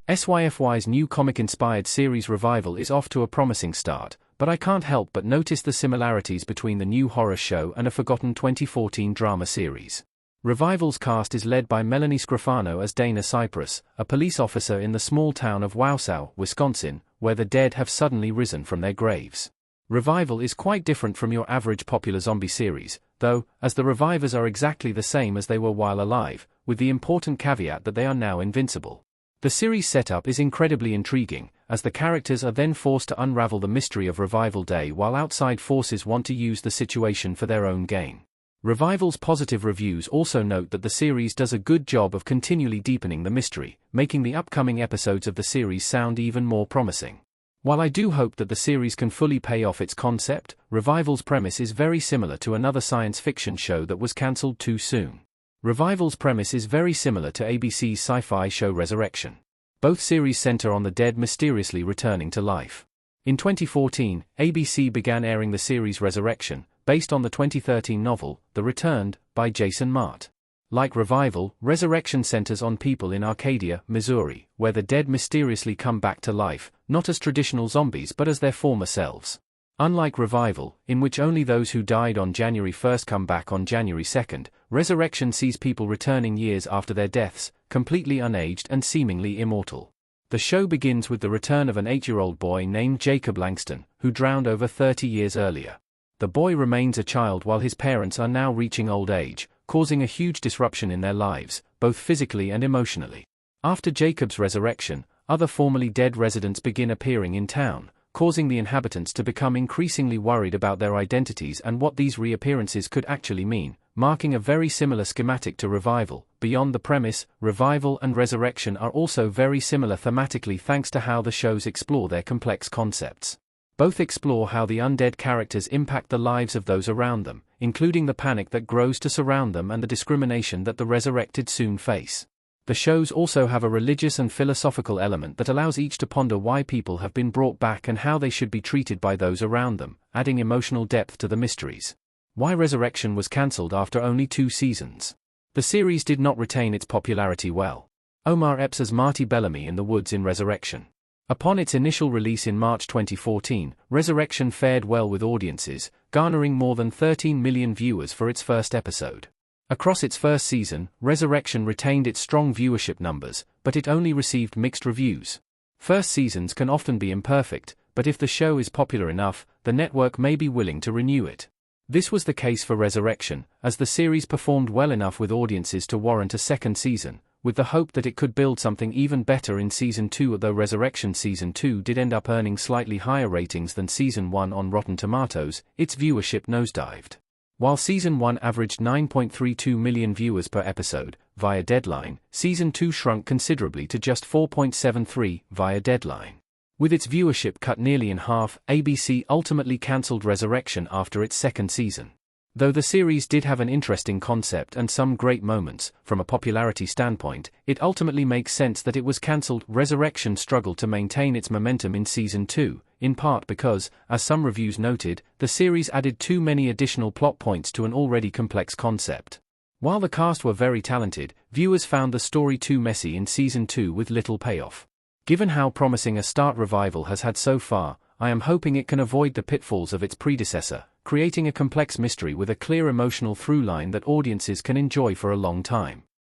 SYFY's new comic-inspired series Revival is off to a promising start, but I can't help but notice the similarities between the new horror show and a forgotten 2014 drama series. Revival's cast is led by Melanie Scrofano as Dana Cypress, a police officer in the small town of Wausau, Wisconsin, where the dead have suddenly risen from their graves. Revival is quite different from your average popular zombie series, though, as the revivers are exactly the same as they were while alive, with the important caveat that they are now invincible. The series setup is incredibly intriguing, as the characters are then forced to unravel the mystery of Revival Day while outside forces want to use the situation for their own gain. Revival's positive reviews also note that the series does a good job of continually deepening the mystery, making the upcoming episodes of the series sound even more promising. While I do hope that the series can fully pay off its concept, Revival's premise is very similar to another science fiction show that was cancelled too soon. Revival's premise is very similar to ABC's sci-fi show Resurrection. Both series center on the dead mysteriously returning to life. In 2014, ABC began airing the series Resurrection, based on the 2013 novel, The Returned, by Jason Mart. Like Revival, Resurrection centers on people in Arcadia, Missouri, where the dead mysteriously come back to life, not as traditional zombies but as their former selves. Unlike Revival, in which only those who died on January 1st come back on January 2nd, Resurrection sees people returning years after their deaths, completely unaged and seemingly immortal. The show begins with the return of an 8-year-old boy named Jacob Langston, who drowned over 30 years earlier. The boy remains a child while his parents are now reaching old age, causing a huge disruption in their lives, both physically and emotionally. After Jacob's resurrection, other formerly dead residents begin appearing in town, causing the inhabitants to become increasingly worried about their identities and what these reappearances could actually mean, marking a very similar schematic to Revival. Beyond the premise, Revival and Resurrection are also very similar thematically thanks to how the shows explore their complex concepts. Both explore how the undead characters impact the lives of those around them, including the panic that grows to surround them and the discrimination that the resurrected soon face. The shows also have a religious and philosophical element that allows each to ponder why people have been brought back and how they should be treated by those around them, adding emotional depth to the mysteries. Why Resurrection was cancelled after only 2 seasons. The series did not retain its popularity well. Omar Epps as Marty Bellamy in the woods in Resurrection. Upon its initial release in March 2014, Resurrection fared well with audiences, garnering more than 13 million viewers for its first episode. Across its first season, Resurrection retained its strong viewership numbers, but it only received mixed reviews. First seasons can often be imperfect, but if the show is popular enough, the network may be willing to renew it. This was the case for Resurrection, as the series performed well enough with audiences to warrant a second season, with the hope that it could build something even better in Season 2. Although Resurrection Season 2 did end up earning slightly higher ratings than Season 1 on Rotten Tomatoes, its viewership nosedived. While Season 1 averaged 9.32 million viewers per episode, via Deadline, Season 2 shrunk considerably to just 4.73 via Deadline. With its viewership cut nearly in half, ABC ultimately cancelled Resurrection after its second season. Though the series did have an interesting concept and some great moments, from a popularity standpoint, it ultimately makes sense that it was cancelled. Resurrection struggled to maintain its momentum in Season 2, in part because, as some reviews noted, the series added too many additional plot points to an already complex concept. While the cast were very talented, viewers found the story too messy in Season 2 with little payoff. Given how promising a start Revival has had so far, I am hoping it can avoid the pitfalls of its predecessor, creating a complex mystery with a clear emotional through line that audiences can enjoy for a long time.